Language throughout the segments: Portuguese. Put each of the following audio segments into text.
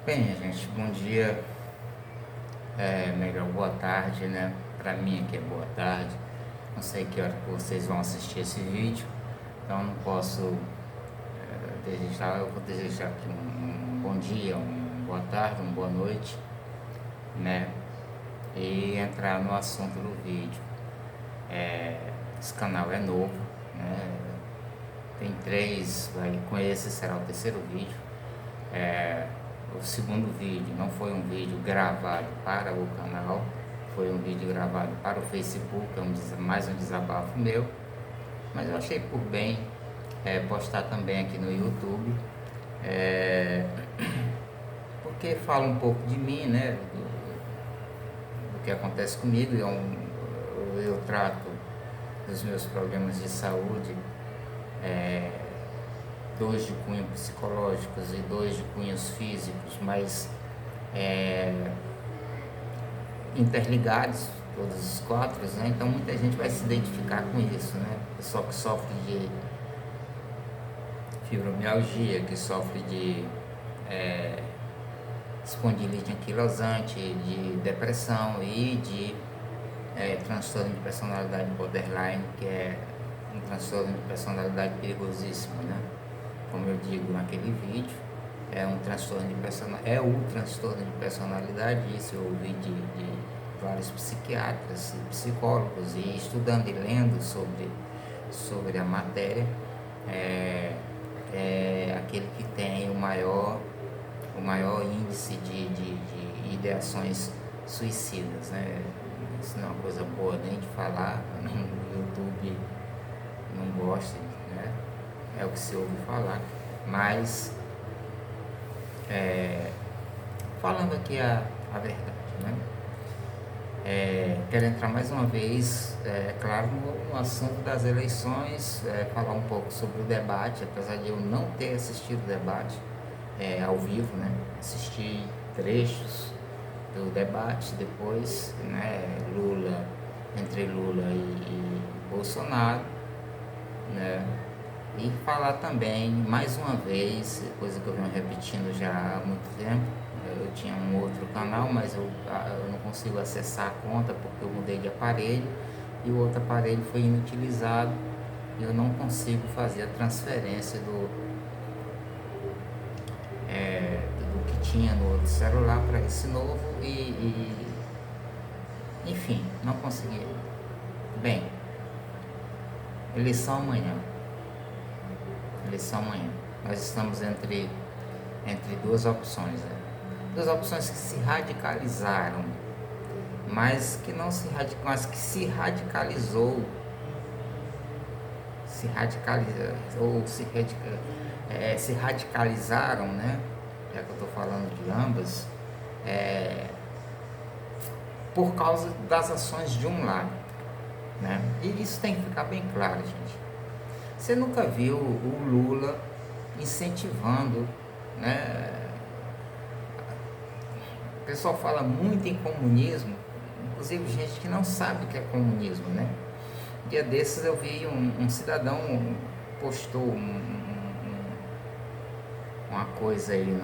Bem, gente, bom dia, melhor boa tarde, né? Pra mim aqui é boa tarde. Não sei que hora que vocês vão assistir esse vídeo, então não posso desejar. Eu vou desejar aqui um bom dia, uma boa tarde, uma boa noite, né? E entrar no assunto do vídeo. Esse canal é novo, né? Tem três, com esse será o terceiro vídeo. O segundo vídeo não foi um vídeo gravado para o canal, foi um vídeo gravado para o Facebook, mais um desabafo meu, mas eu achei por bem postar também aqui no YouTube, porque fala um pouco de mim, né, do que acontece comigo. Eu trato dos meus problemas de saúde, dois de cunho psicológicos e dois de cunhos físicos, mas interligados, todos os quatro, né? Então muita gente vai se identificar com isso, né? Pessoal que sofre de fibromialgia, que sofre de espondilite anquilosante, de depressão e de transtorno de personalidade borderline, que é um transtorno de personalidade perigosíssimo, né? Como eu digo naquele vídeo, é um transtorno de personalidade, o transtorno de personalidade. Isso eu ouvi de vários psiquiatras e psicólogos, e estudando e lendo sobre a matéria. É aquele que tem o maior índice de ideações suicidas, né? Isso não é uma coisa boa nem de falar, no YouTube não gosta, né? É o que se ouve falar, mas falando aqui a verdade, né? Quero entrar mais uma vez, claro, no assunto das eleições, falar um pouco sobre o debate, apesar de eu não ter assistido o debate ao vivo, né? Assisti trechos do debate depois, né? Entre Lula e Bolsonaro, né? E falar também, mais uma vez, coisa que eu venho repetindo já há muito tempo. Eu tinha um outro canal, mas eu não consigo acessar a conta porque eu mudei de aparelho e o outro aparelho foi inutilizado e eu não consigo fazer a transferência do que tinha no outro celular para esse novo enfim, não consegui. Bem, eleição amanhã. Nós estamos entre duas opções, né? Duas opções que se radicalizaram, mas que não se radicalizou, mas que se radicalizou, se radicaliza, ou se radicalizaram, né? Já que eu estou falando de ambas, por causa das ações de um lado, né? E isso tem que ficar bem claro, gente. Você nunca viu o Lula incentivando, né? O pessoal fala muito em comunismo, inclusive gente que não sabe o que é comunismo, né? Um dia desses eu vi um cidadão postou uma coisa aí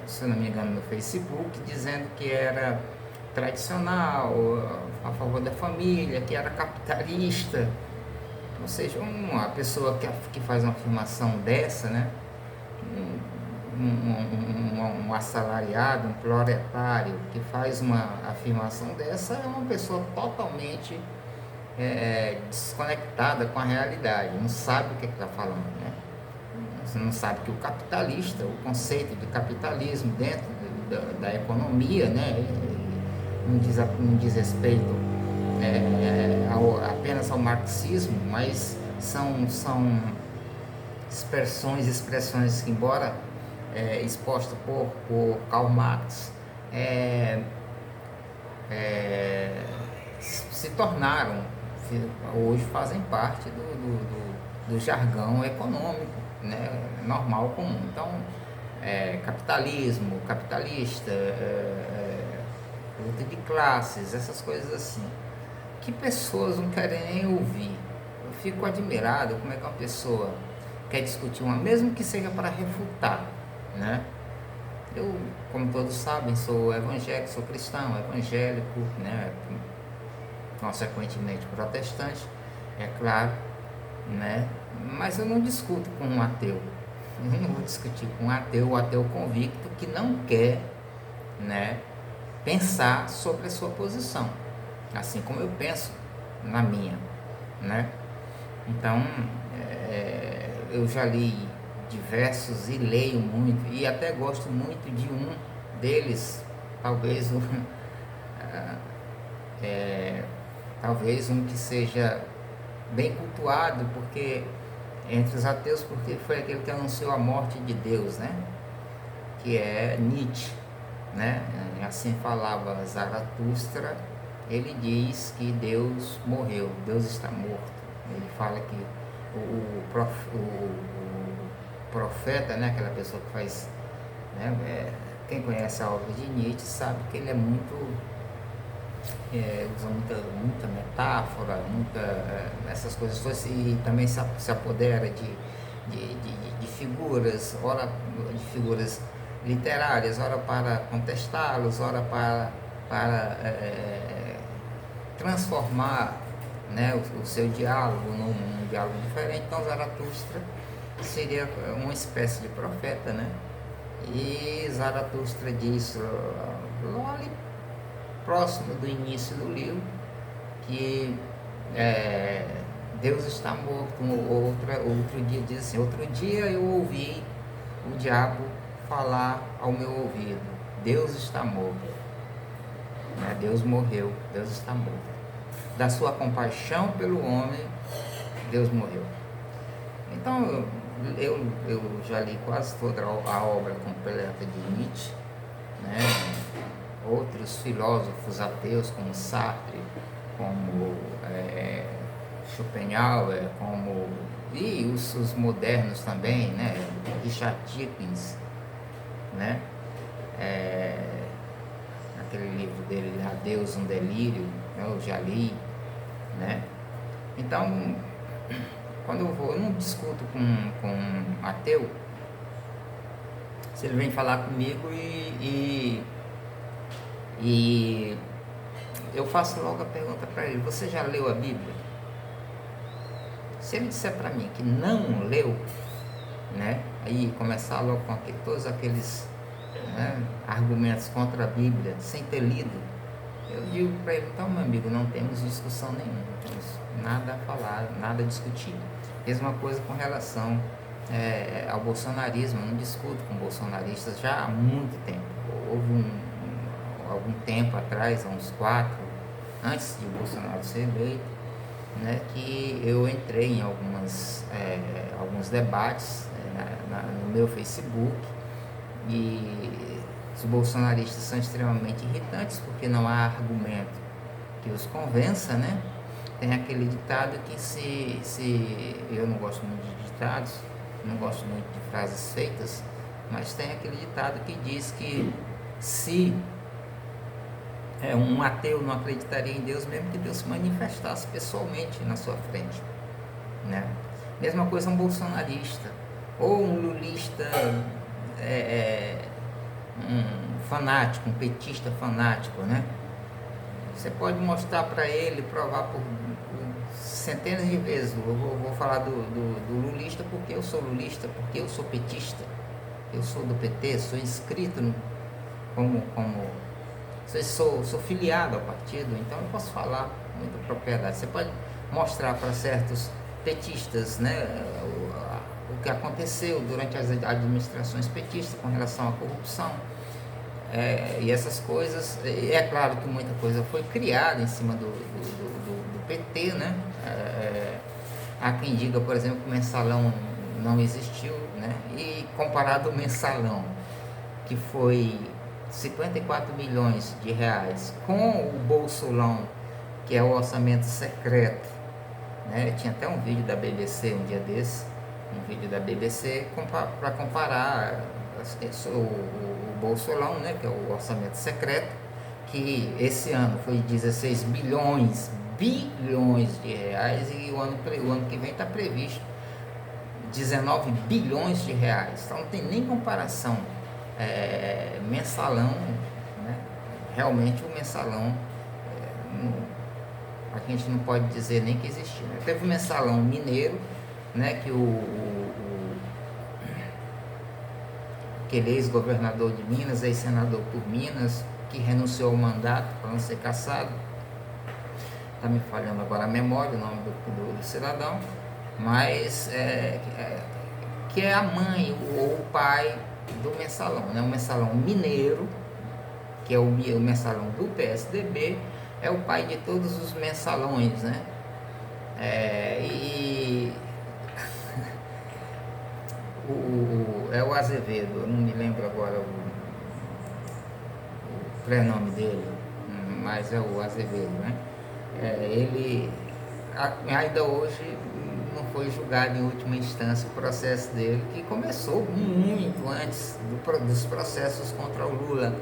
se eu não me engano, no Facebook, dizendo que era tradicional, a favor da família, que era capitalista. Ou seja, uma pessoa que faz uma afirmação dessa, né? Um assalariado, um proletário que faz uma afirmação dessa é uma pessoa totalmente desconectada com a realidade, não sabe o que está falando, né? Você não sabe que o capitalista, o conceito de capitalismo dentro da economia, né, não diz respeito apenas ao marxismo, mas são expressões que, embora exposta por Karl Marx, se tornaram, hoje fazem parte do jargão econômico, né, normal, comum. Então, capitalismo, capitalista, luta de classes, essas coisas assim, que pessoas não querem nem ouvir. Eu fico admirado como é que uma pessoa quer discutir mesmo que seja para refutar, né? Eu, como todos sabem, sou evangélico, sou cristão, evangélico, né? Consequentemente protestante, é claro, né? Mas eu não discuto com um ateu. Eu não vou discutir com um ateu, o ateu convicto que não quer, né, pensar sobre a sua posição, assim como eu penso na minha, né? Então, eu já li diversos e leio muito, e até gosto muito de um deles, talvez o, talvez um que seja bem cultuado, porque entre os ateus, porque foi aquele que anunciou a morte de Deus, né? Que é Nietzsche, né? Assim falava Zaratustra. Ele diz que Deus morreu, Deus está morto. Ele fala que o profeta, né? Aquela pessoa que faz, né? Quem conhece a obra de Nietzsche sabe que ele é muito usa muita metáfora, essas coisas, e também se apodera de figuras, ora de figuras literárias, ora para contestá-los, ora para transformar, né, o seu diálogo num diálogo diferente. Então Zaratustra seria uma espécie de profeta, né? E Zaratustra diz lá ali próximo do início do livro que Deus está morto. Outro dia diz assim: outro dia eu ouvi o diabo falar ao meu ouvido: Deus está morto, né? Deus morreu, Deus está morto. Da sua compaixão pelo homem, Deus morreu. Então eu já li quase toda a obra completa de Nietzsche, né? Outros filósofos ateus como Sartre, como Schopenhauer, como e os modernos também, né? Richard Dawkins, né? Aquele livro dele, A Deus um Delírio, eu já li, né? Então, quando eu não discuto com um ateu, se ele vem falar comigo e eu faço logo a pergunta para ele: você já leu a Bíblia? Se ele disser para mim que não leu, né, aí começar logo com todos aqueles, né, argumentos contra a Bíblia, sem ter lido, eu digo para ele: então, meu amigo, não temos discussão nenhuma, não temos nada a falar, nada a discutir. Mesma coisa com relação ao bolsonarismo. Eu não discuto com bolsonaristas já há muito tempo. Houve algum tempo atrás, uns 4, antes de o Bolsonaro ser eleito, né, que eu entrei em alguns debates no meu Facebook, e os bolsonaristas são extremamente irritantes porque não há argumento que os convença, né? Tem aquele ditado que se eu não gosto muito de ditados, não gosto muito de frases feitas, mas tem aquele ditado que diz que se um ateu não acreditaria em Deus, mesmo que Deus se manifestasse pessoalmente na sua frente, né? Mesma coisa um bolsonarista ou um lulista, um fanático, um petista fanático, né? Você pode mostrar para ele, provar por centenas de vezes. Eu vou falar do lulista porque eu sou lulista, porque eu sou petista, eu sou do PT, sou inscrito sou filiado ao partido, então eu posso falar com muita propriedade. Você pode mostrar para certos petistas, né, o que aconteceu durante as administrações petistas com relação à corrupção, e essas coisas. É claro que muita coisa foi criada em cima do PT, né? Há quem diga, por exemplo, que o mensalão não existiu, né? E comparado ao mensalão, que foi 54 milhões de reais, com o Bolsolão, que é o orçamento secreto, né? Tinha até um vídeo da BBC um dia desse, para comparar o Bolsolão, né, que é o orçamento secreto, que esse ano foi 16 bilhões de reais, e o ano que vem está previsto 19 bilhões de reais. Então não tem nem comparação mensalão, né? Realmente o mensalão, a gente não pode dizer nem que existia, né? Teve o mensalão mineiro, né, que aquele ex-governador de Minas, ex-senador por Minas, que renunciou ao mandato para não ser cassado, está me falhando agora a memória, o nome do cidadão, mas que é a mãe ou o pai do mensalão, né? O mensalão mineiro, que é o mensalão do PSDB, é o pai de todos os mensalões, né? É o Azevedo, eu não me lembro agora o prenome dele, mas é o Azevedo, né? Ele ainda hoje não foi julgado em última instância o processo dele, que começou muito antes dos processos contra o Lula,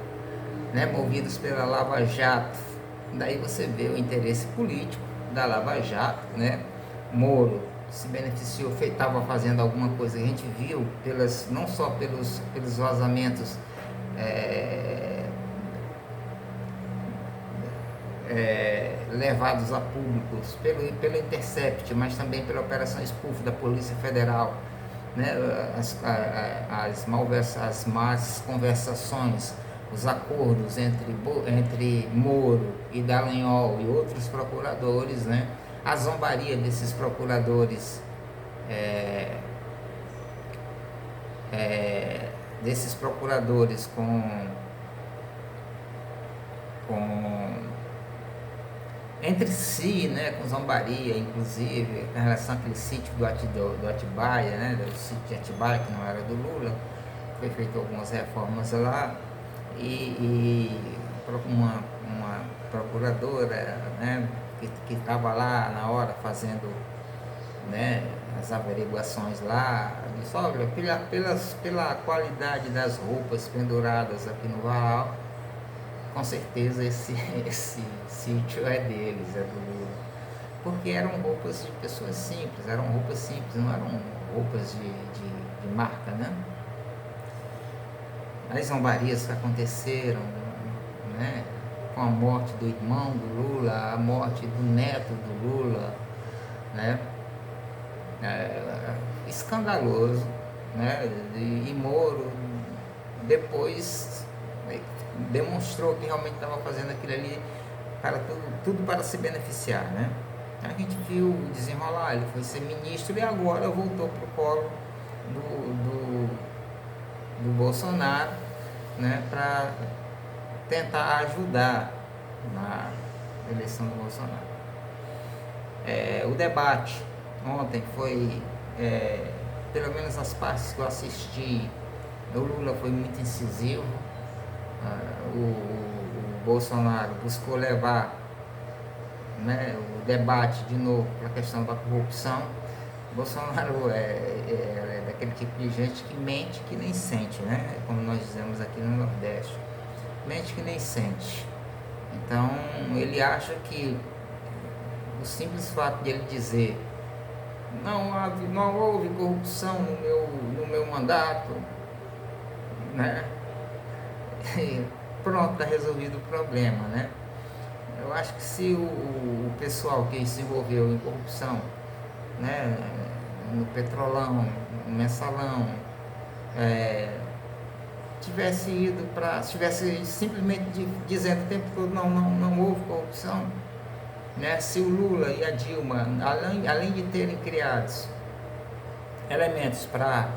né? Movidos pela Lava Jato. Daí você vê o interesse político da Lava Jato, né? Moro se beneficiou, estava fazendo alguma coisa, a gente viu não só pelos vazamentos levados a públicos pelo Intercept, mas também pela Operação Spoof da Polícia Federal, né? As más conversações, os acordos entre Moro e Dallagnol e outros procuradores, né? A zombaria desses procuradores, com entre si, né, com zombaria, inclusive, em relação àquele sítio do Atibaia, né, do sítio de Atibaia, que não era do Lula, foi feito algumas reformas lá, e uma procuradora, né, que estava lá na hora fazendo, né, as averiguações lá, disse, olha, pela qualidade das roupas penduradas aqui no Vaal, com certeza esse sítio é deles, é do Lula. Porque eram roupas de pessoas simples, não eram roupas de marca, né? As zombarias que aconteceram, né, com a morte do irmão do Lula, a morte do neto do Lula, né? Escandaloso, né? E Moro depois demonstrou que realmente estava fazendo aquilo ali para tudo para se beneficiar, né? A gente viu o desenrolar, ele foi ser ministro e agora voltou para o colo do Bolsonaro, né, para tentar ajudar na eleição do Bolsonaro. O debate ontem foi, pelo menos as partes que eu assisti, o Lula foi muito incisivo, o Bolsonaro buscou levar, né, o debate de novo para a questão da corrupção. Bolsonaro é daquele tipo de gente que mente que nem sente, né? Como nós dizemos aqui no Nordeste, mente que nem sente. Então ele acha que o simples fato de ele dizer não houve corrupção no meu mandato, né? Pronto, está resolvido o problema, né? Eu acho que se o pessoal que se envolveu em corrupção, né, no Petrolão, no Mensalão, tivesse simplesmente dizendo o tempo todo não houve corrupção, né? Se o Lula e a Dilma, além de terem criado elementos para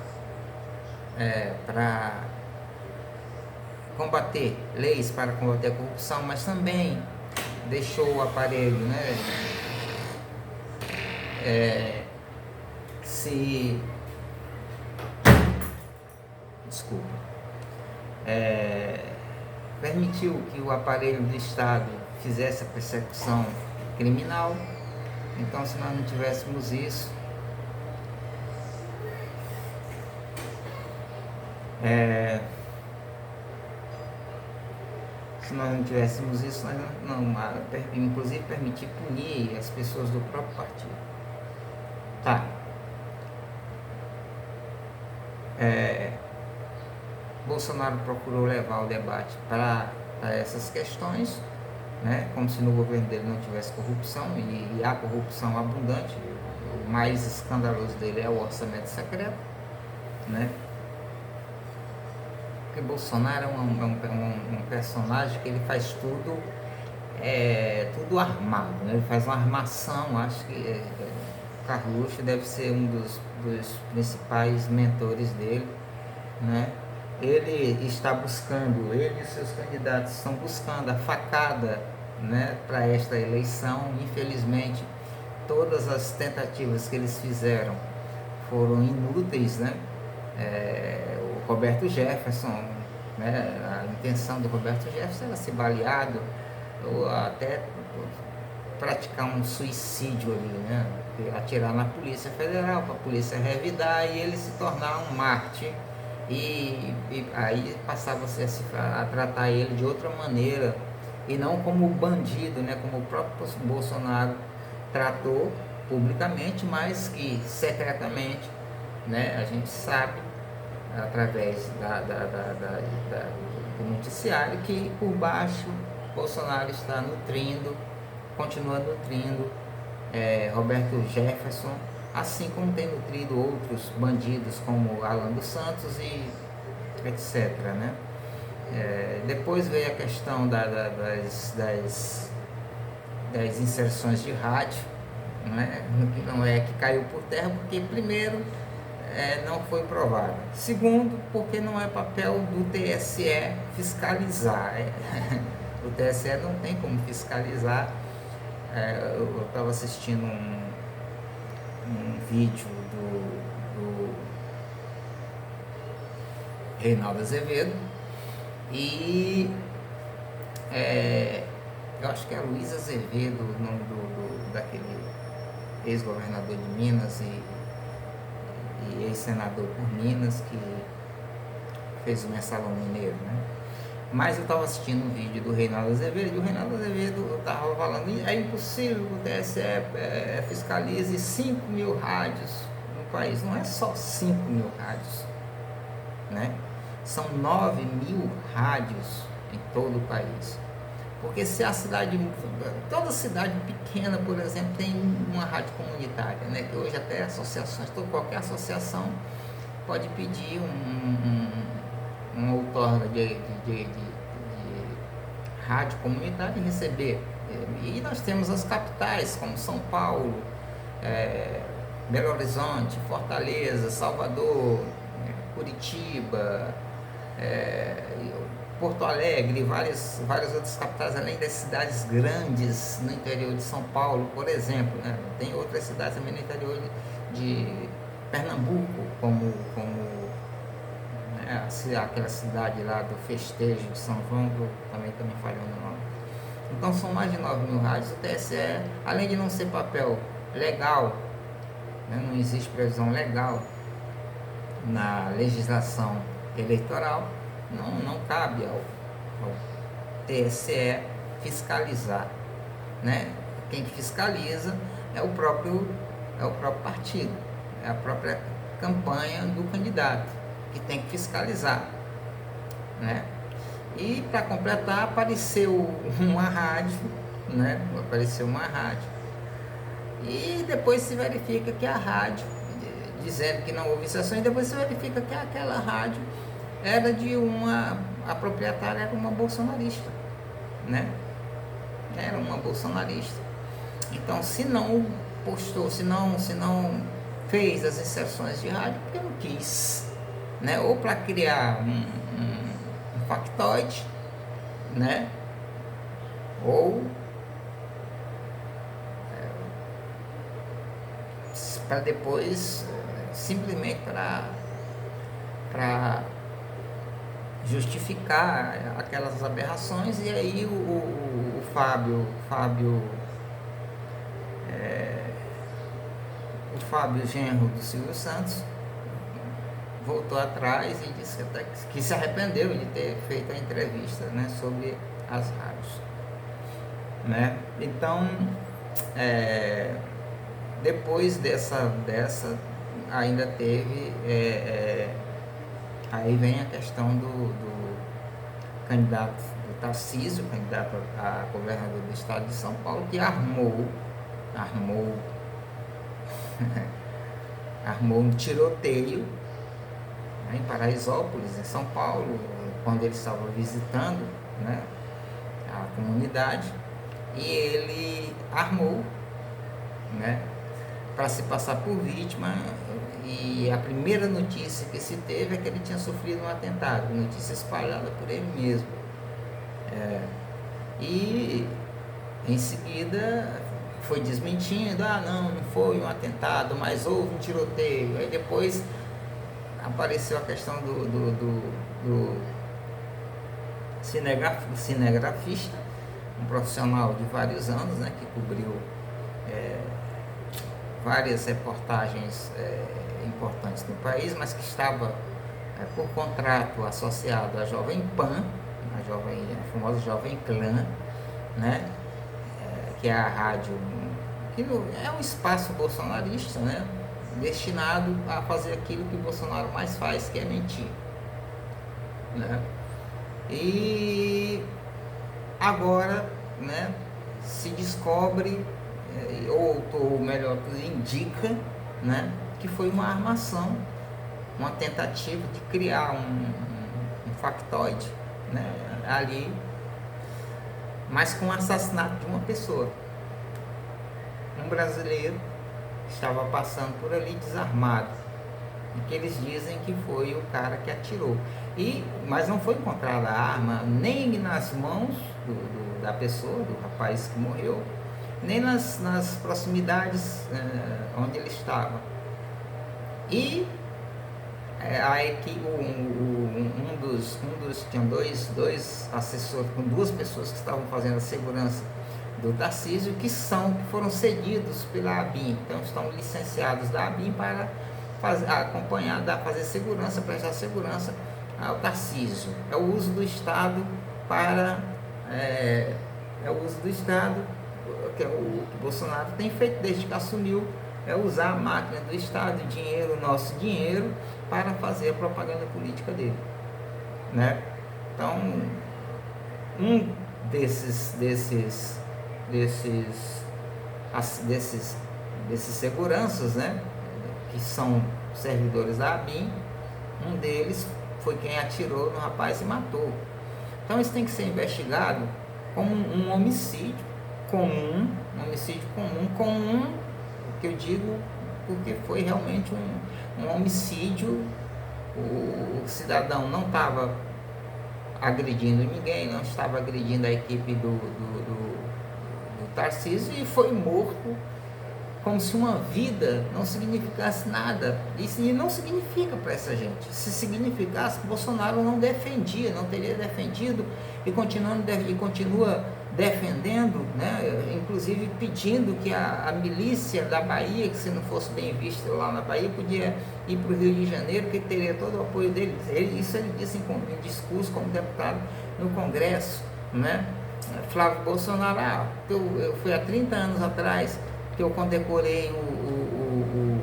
combater, leis para combater a corrupção, mas também deixou o aparelho, né, permitiu que o aparelho do Estado fizesse a persecução criminal. Então, se nós não tivéssemos isso, nós inclusive permitir punir as pessoas do próprio partido. Tá. Bolsonaro procurou levar o debate para essas questões, né? Como se no governo dele não tivesse corrupção, e há corrupção abundante. O mais escandaloso dele é o orçamento secreto, né? Porque Bolsonaro é um personagem que ele faz tudo armado, né? Ele faz uma armação. Acho que Carluxo deve ser um dos principais mentores dele, né? Ele está buscando, ele e seus candidatos estão buscando a facada, né, para esta eleição. Infelizmente, todas as tentativas que eles fizeram foram inúteis, né? O Roberto Jefferson, né, a intenção do Roberto Jefferson era ser baleado ou até praticar um suicídio ali, né? Atirar na Polícia Federal, para a polícia revidar e ele se tornar um mártir. E aí passava-se a tratar ele de outra maneira e não como bandido, né, como o próprio Bolsonaro tratou publicamente, mas que secretamente, né, a gente sabe através do noticiário que por baixo Bolsonaro está continua nutrindo Roberto Jefferson, assim como tem nutrido outros bandidos como Alan dos Santos e etc, né? Depois veio a questão das inserções de rádio, né? Não é que caiu por terra, porque primeiro não foi provado, segundo porque não é papel do TSE fiscalizar. O TSE não tem como fiscalizar. Eu estava assistindo um vídeo do Reinaldo Azevedo e eu acho que é Luiz Azevedo, o nome daquele ex-governador de Minas e ex-senador por Minas, que fez o Mensalão Mineiro, né? Mas eu estava assistindo um vídeo do Reinaldo Azevedo, e o Reinaldo Azevedo estava falando: é impossível que o TSE fiscalize 5 mil rádios no país. Não é só 5 mil rádios, né? São 9 mil rádios em todo o país. Porque se a cidade, toda cidade pequena, por exemplo, tem uma rádio comunitária, né? Que hoje até associações, qualquer associação pode pedir uma outorga de rádio comunitária e receber. E nós temos as capitais, como São Paulo, Belo Horizonte, Fortaleza, Salvador, Curitiba, Porto Alegre, várias outras capitais, além das cidades grandes no interior de São Paulo, por exemplo, né? Tem outras cidades também no interior de Pernambuco, como aquela cidade lá do festejo de São João, que eu também estou me falhando o nome. Então são mais de 9 mil rádios. O TSE, além de não ser papel legal, né, não existe previsão legal na legislação eleitoral, não cabe ao TSE fiscalizar, né? Quem fiscaliza é o próprio partido, é a própria campanha do candidato que tem que fiscalizar, né? E para completar, apareceu uma rádio, né? Apareceu uma rádio e depois se verifica que a rádio, dizendo que não houve sessões, depois se verifica que aquela rádio era a proprietária era uma bolsonarista, né? Era uma bolsonarista. Então, se não postou, se não fez as inserções de rádio, porque não quis, né? Ou para criar um factoide, né? Ou para depois simplesmente para justificar aquelas aberrações. E aí o Fábio Genro do Silvio Santos voltou atrás e disse que se arrependeu de ter feito a entrevista, né, sobre as rádios, né? Então depois dessa ainda teve Aí vem a questão do candidato do Tarcísio, candidato a governador do estado de São Paulo, que armou um tiroteio, né, em Paraisópolis, em São Paulo, quando ele estava visitando, né, a comunidade, e ele armou, né, para se passar por vítima. E a primeira notícia que se teve é que ele tinha sofrido um atentado, notícia espalhada por ele mesmo. E em seguida foi desmentindo: não foi um atentado, mas houve um tiroteio. Aí depois apareceu a questão do cinegrafista, um profissional de vários anos, né, que cobriu várias reportagens importantes no país, mas que estava por contrato associado à Jovem Pan, a famosa Jovem Clã, né, que é a rádio, que é um espaço bolsonarista, né, destinado a fazer aquilo que o Bolsonaro mais faz, que é mentir, né? E agora, né, se descobre, ou melhor, indica, né, que foi uma armação, uma tentativa de criar um factoide, né, ali, mas com o assassinato de uma pessoa. Um brasileiro estava passando por ali desarmado, e que eles dizem que foi o cara que atirou. Mas não foi encontrada a arma nem nas mãos da pessoa, do rapaz que morreu, nem nas proximidades onde ele estava. E tinham dois assessores, com duas pessoas que estavam fazendo a segurança do Tarcísio, que foram cedidos pela ABIN, então estão licenciados da ABIN para fazer segurança, prestar segurança ao Tarcísio. É o uso do Estado que o Bolsonaro tem feito desde que assumiu, é usar a máquina do Estado, nosso dinheiro, para fazer a propaganda política dele, né? Então, um desses seguranças, né, que são servidores da ABIN, um deles foi quem atirou no rapaz e matou. Então isso tem que ser investigado como um homicídio comum, que eu digo porque foi realmente um homicídio. O cidadão não estava agredindo ninguém, não estava agredindo a equipe do Tarcísio, e foi morto como se uma vida não significasse nada. Isso não significa para essa gente. Se significasse, Bolsonaro não teria defendido, e continua defendendo, né? Inclusive pedindo que a milícia da Bahia, que se não fosse bem vista lá na Bahia, podia ir para o Rio de Janeiro, que teria todo o apoio dele. Isso ele disse em discurso como deputado no Congresso, né? Flávio Bolsonaro, eu fui há 30 anos atrás que eu condecorei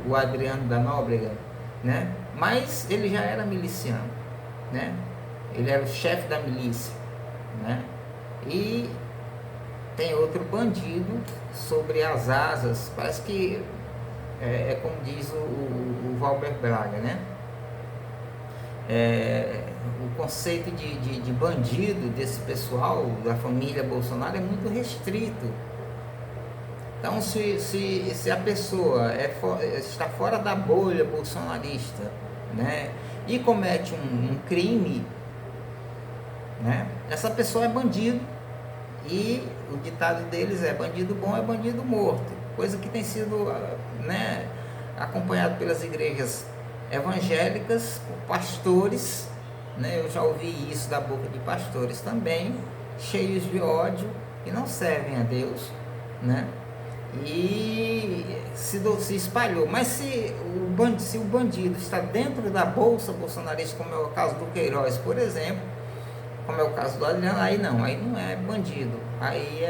o Adriano da Nóbrega, né? Mas ele já era miliciano, né? Ele era o chefe da milícia, né? E tem outro bandido sobre as asas, parece que é como diz o Valber Braga, né? O conceito de bandido desse pessoal da família Bolsonaro é muito restrito. Então, se a pessoa está fora da bolha bolsonarista, né, e comete um crime, né, essa pessoa é bandido, e o ditado deles é: bandido bom é bandido morto, coisa que tem sido, né, acompanhado pelas igrejas evangélicas, por pastores, né, eu já ouvi isso da boca de pastores também, cheios de ódio, que não servem a Deus, né? E se espalhou. Mas se o bandido está dentro da bolsa bolsonarista, como é o caso do Queiroz, por exemplo, como é o caso do Adriano, aí não é bandido, aí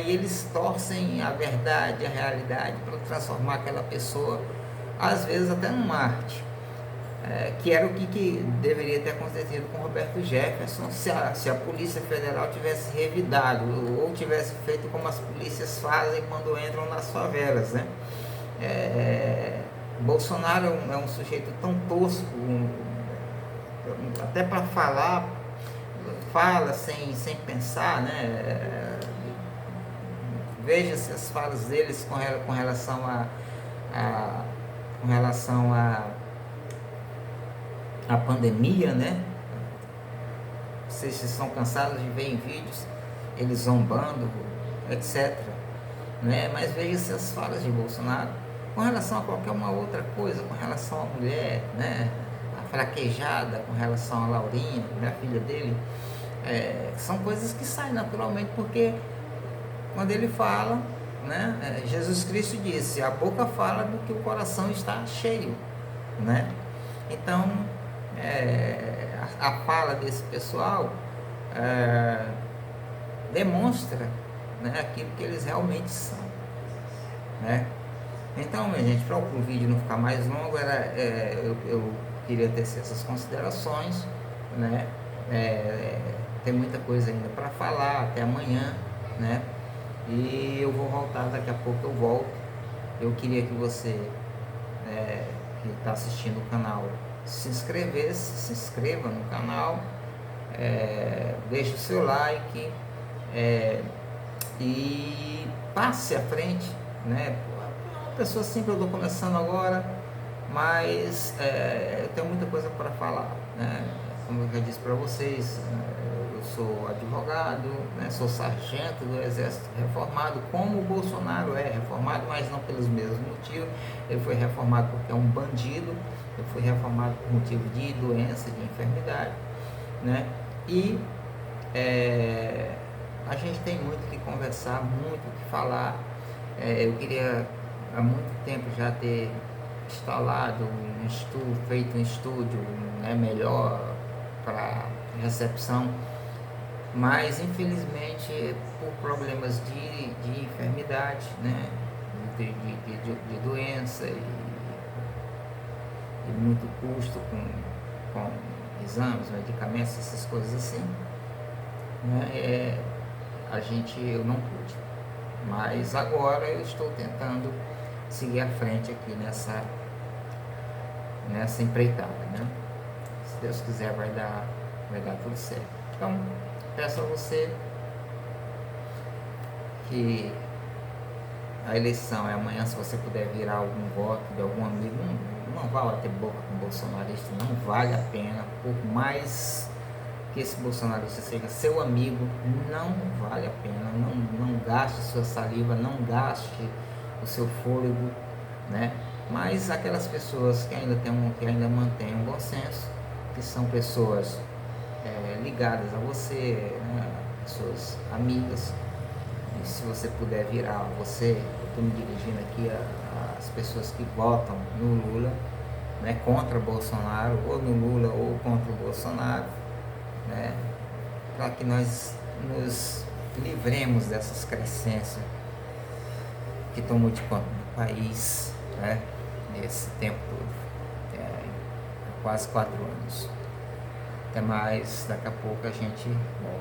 eles torcem a verdade, a realidade, para transformar aquela pessoa, às vezes até num Marte. que era o que deveria ter acontecido com Roberto Jefferson se a Polícia Federal tivesse revidado ou tivesse feito como as polícias fazem quando entram nas favelas, né? Bolsonaro é um sujeito tão tosco, até para falar, fala sem pensar, né? Veja-se as falas deles com relação a pandemia, né? Vocês estão cansados de ver em vídeos eles zombando, etc, né? Mas veja-se as falas de Bolsonaro com relação a qualquer uma outra coisa, com relação à mulher, né? A fraquejada com relação a Laurinha, né? A filha dele, são coisas que saem naturalmente, porque quando ele fala, né? Jesus Cristo disse: a boca fala do que o coração está cheio, né? Então, a fala desse pessoal demonstra, né, aquilo que eles realmente são, né? Então, minha gente, para o vídeo não ficar mais longo, eu queria ter essas considerações, né? Tem muita coisa ainda para falar até amanhã, né? E eu vou voltar, daqui a pouco eu volto. Eu queria que você que está assistindo o canal se inscreva no canal, deixe o seu like, e passe à frente, né? Uma pessoa simples, eu estou começando agora, mas eu tenho muita coisa para falar, né? Como eu já disse para vocês, eu sou advogado, né? Sou sargento do Exército reformado, como o Bolsonaro é reformado, mas não pelos mesmos motivos. Ele foi reformado porque é um bandido, eu fui reformado por motivo de doença, de enfermidade, né? E a gente tem muito o que conversar, muito o que falar. Eu queria há muito tempo já ter instalado um estúdio, feito um estúdio, né, melhor para recepção, mas infelizmente por problemas de enfermidade, né, de doença e muito custo com exames, medicamentos, essas coisas assim, né, eu não pude, mas agora eu estou tentando seguir à frente aqui nessa empreitada, né? Se Deus quiser vai dar tudo certo. Então, peço a você que a eleição é amanhã, se você puder virar algum voto de algum amigo, não vá bater boca com o bolsonarista, não vale a pena, por mais que esse bolsonarista seja seu amigo, não vale a pena, não gaste sua saliva, não gaste o seu fôlego, né? Mas aquelas pessoas que ainda mantêm um bom senso, que são pessoas ligadas a você, né? Pessoas amigas, e se você puder virar você, eu estou me dirigindo aqui às pessoas que votam no Lula, né? Contra Bolsonaro, ou no Lula ou contra o Bolsonaro, né? Para que nós nos livremos dessas crescências que tomou de conta do país, né? Nesse tempo todo, há quase 4 anos. Até mais, daqui a pouco a gente volta.